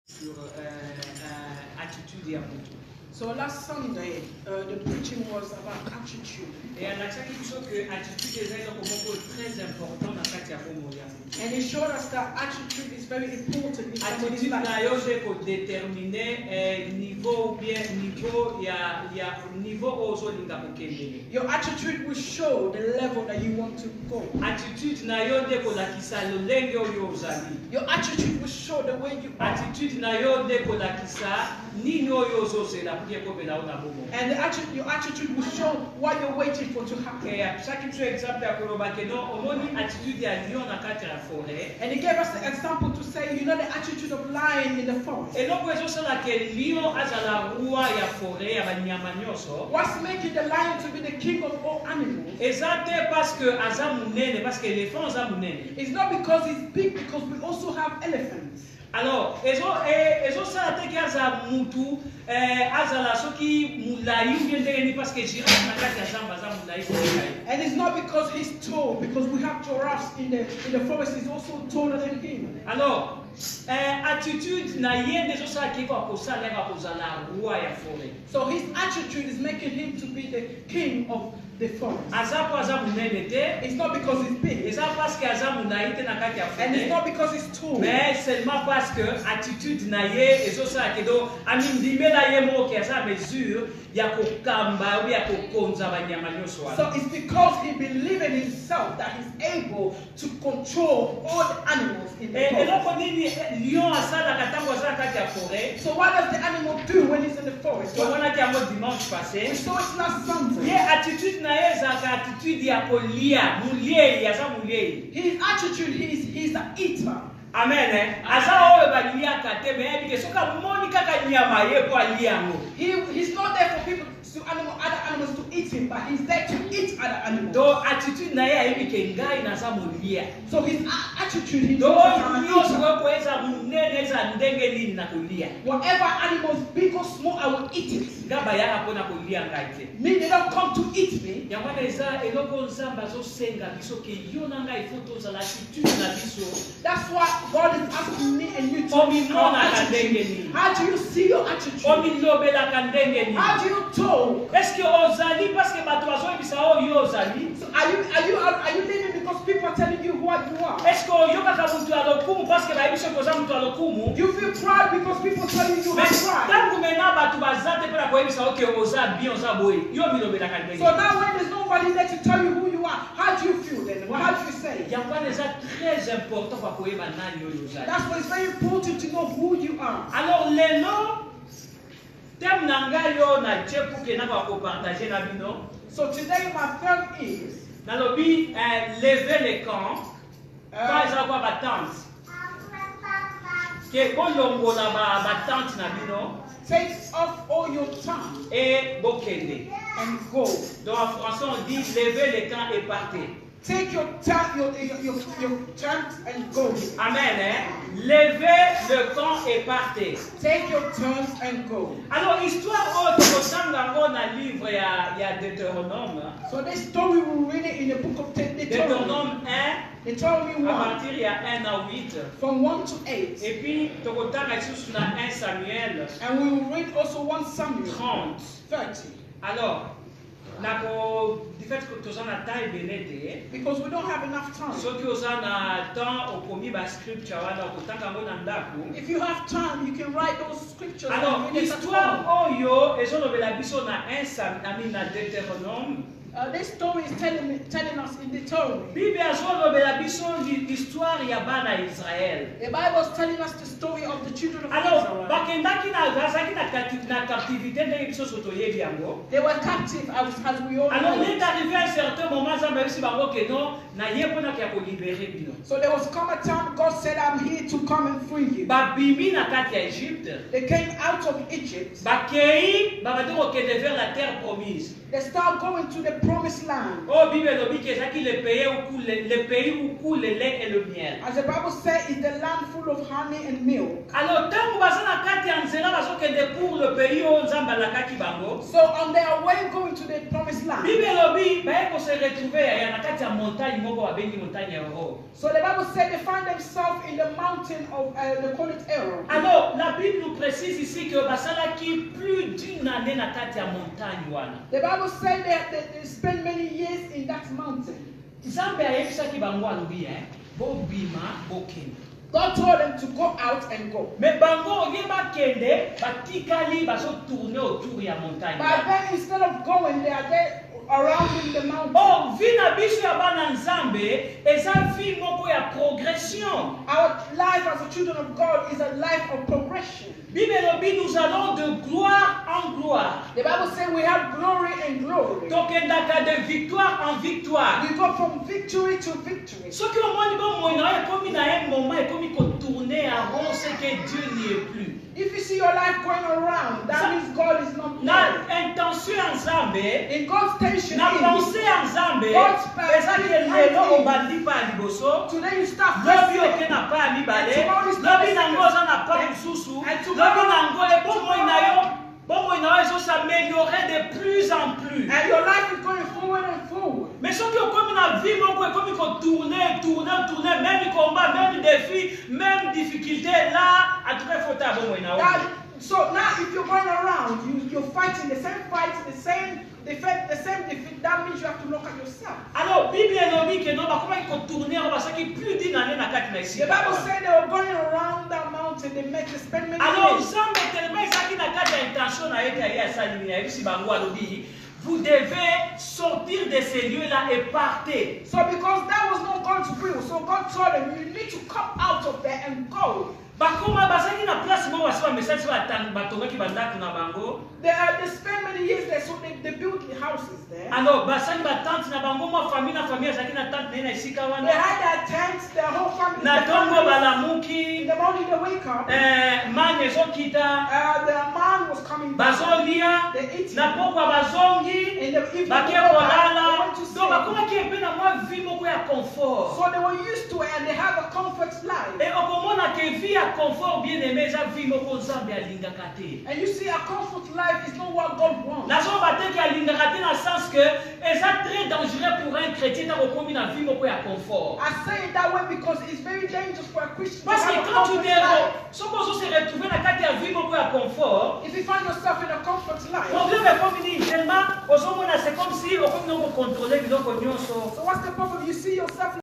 sur attitude ya mtu. So last Sunday, the preaching was about attitude. Et anachaki biso que attitude eza komoko très important na kati ya bomo ya mtu. And he showed us that attitude is very important in somebody's Attitude na yo life. nde ko déterminer niveau ou bien niveau ozolinga kokendele. Your attitude will show the level that you want to go. Attitude na yo nde kolakisa lolenge oyo ozali. Your attitude will show the way you are. Attitude na yo nde kolakisa nini oyo ozozela pour kobela ona bomo. And your attitude will show what you're waiting for to happen. Et chaque exemple ya koloba ke no omoni attitude ya lion na kati ya forêt. And he gave us the example to say, you know, the attitude of lion in the forest. Et donc ezosala ke lion azala roi ya forêt ya banyama nyonso. What's making the lion to be the king of all animals? Eza te parce que aza munene, parce que l'éléphant aza munene. It's not because he's big, because we also have elephants. Alors, ezosala te ke aza mutu azala soki mulai ou bien ndenge parce que girafe na kati ya zamba aza mulai koleka. And it's not because he's tall, because we have giraffes in the forest. He's also taller than him. Alors, attitude na ye nde ezosala ke kosalela kozala roi ya forêt. So his attitude is making him to be the king of the forest. Aza po aza munene te. It's not because he's big, Eza parce que aza mulai te na kati ya and it's forêt. not because he's tall. Mais seulement parce que attitude na ye ezosala ke do amindimela ye moko aza mesure ya kokamba ou ya kokonza banyama nyonso wana. So it's because he believes in himself that he's able to control all the animals in the forest. eloko nini lion asalaka ntango aza na kati ya forêt. So what does the animal do when he's in the forest? tomonaki yango dimanche We passé. saw it last Sunday. ye attitude na ye ezalaka attitude ya kolia muliei aza muliei. His attitude, he's an eater. Amen. Aza oyo baliaka te me yebi ke soki amoni kaka nyama ye po alia yango. He's not there for people, other animals to eat him, but he's there to eat other animals. Do attitude na ye ayebi ke ngai naza molia. So his attitude, he's Do not an nyonso eater. weko eza munene eza ndenge nini na kolia. Whatever animals, big or small, I will eat it. Nga bayaka mpona kolia ngai te. Me, they don't come to eat me. yango wana eza eloko nzambe azosenga biso ke yo na ngai fo tozala attitude na biso. That's what God is asking me and you to Omimonaka ndenge nini. How do you see your attitude? Omilobelaka ndenge nini. How do you talk? Eske ozali parce que bato bazoyebisa oyo yo ozali. So are you living because people are telling you what you are? Eske oyokaka mutu ya lokumu parce que bayebisa koza mutu ya lokumu. You feel proud because people are telling you Mais how pride. ntango mena bato baza te mpona koyebisa oke oza bien oza boye yo milobelaka ndenge. So now when there's nobody there to tell you who you are, how do you feel then? Well, how do you say? yango wana eza très important kwa koyeba nani oyo ozali. That's why it's very important to know who you are. Alors lelo thème na ngai yo na tie puke na bakopartage na bino. So today my theme is nalobi lever le camp quand eza kwa batante ke bolongola batante na bino take off all your tongue et bokende. and go. Donc en français on dit lever le camp et partez. Take your tongue and go. Amen. Lever le camp et partez. Take your tongues and go. Alors histoire autre kosanga ngo na livre ya Deutéronome. So this story we read it in the book of Deutéronome 1 Deuteronomy à 1 partir ya 1 à 8. from 1 to 8. Et puis tokotanga lisusu na 1 Samuel And we will read also 1 Samuel 30. 30. Alors nako du fait que toza na temps ebele te. Because we don't have enough time. soki oza na temps okomi bascripture wana okotanga yango na ndako. If you have time, you can write those scriptures. Alors and read it at histoire home. oyo ezolobela biso na 1 Samuel na Deutéronome. This story is telling us in Deuteronomy. Bible azolobela biso histoire ya bana Israel. The Bible is telling us the story of the children of Alors Israel. bakendaki na captivité ndenge biso so toyebi yango. They were captive as we all Alors know. il est arrivé à un certain moment nzambe ayebisi bango ke non naye mponaka ya kolibere bino. So there was come a time God said, I'm here to come and free you. babimi na kati ya Egypte. They came out of Egypt. bakei babandi kokende vers la terre promise. They start going to the promised land. Oh Bible elobi ke ezalaki le pays où coule le lait et le miel. As the Bible says, it's the land full of honey and milk. Alors ntango baza na kati ya nzela bazokende pour le pays où Nzamba alakaki bango. So on their way going to the promised land. Bible elobi baye ko se retrouver ya na kati ya montagne moko babengi montagne ya Oro. So the Bible said they find themselves in the mountain of, they call it Aaron. Alors, la Bible nous précise ici que basalaki plus d'une année na kati ya montagne wana. The Bible said they spent many years in that mountain. Nzambe ayebisaki bango alobi bobima bokende. God told them to go out and go. Mais bango yeba kende batikali baso tourner autour ya montagne. But then instead of going, they are there around in the mountain. Oh, vie na biso ya bana Nzambe eza vie moko ya progression. Our life as the children of God is a life of progression. Bible elobi nous allons de gloire en gloire. The Bible says we have glory and glory. Tokendaka de victoire en victoire. We go from victory to victory. Soki omoni bo moina ekomi na un moment ekomi ko tourner en rond, c'est que Dieu n'y est plus. If you see your life going around, that means God is not Na there. intention ya Nzambe, In God's tension, na pensée ya Nzambe, God's eza ke lelo obandi pa ya liboso, today you start lobi oke fasting. na pa ya mibale, And tomorrow is not lobi the nango second. oza na pa mosusu, And lobi tomorrow- nango bomoi na yo, bomoi na yo ezo s'améliorer de plus en plus. And your life is going forward and forward. Mais soki okomi na vie moko ekomi ko tourner, même combat, même défi, même difficulté, là, à tout cas, faut ta bomoi na yo. So now if you're going around, you're fighting the same fight, the same defeat, that means you have to look at yourself. Alors, Bible elobi ke no bakoma ko tourner on basaki plus d'une année na kati na ici. The Bible said they were going around that mountain, they spent many Alors, years. Nzambe tellement ezaki na kati ya intention na ye ke ali asalimi ya yebisi bango alobi vous devez sortir de ces lieux-là et partez. So because that was not God's will, so God told them, you need to come out of there and go. Bakoma basaki na place moko basi ba message batongaki bandako na bango. They spent many years there, so they built the houses there. Alors, basaki ba tante na bango mo famille ezaki na tante na esika They wana. had their tents, their whole family. Na their tongo families. balamuki, In the morning they wake up, mane ezokita, their man was coming back. bazolia, They eat. na pokwa bazongi. In the evening, Bakie they go back, they kolala, went to donc sleep. bakomaki epe na mwa vie moko ya confort. So they were used to it and they have a comfort life. Et okomona ke vie ya confort bien aimé eza vie moko Nzambe alingaka te. And you see, a comfort life is not what God wants. Nazoba te ke alingaka te na sens que eza très dangereux pour un chrétien ta kokomi na vie moko ya confort. I say it that way because it's very dangerous for a Christian to Parce que have a quand tu comfort te life. soko ozo se retrouver na kati ya vie moko ya confort, If you find yourself in a comfort life, problème ekomi nini tellement ozomona c'est comme si okomi na kocontrôler biloko nyonso. so what's the problem? You see yourself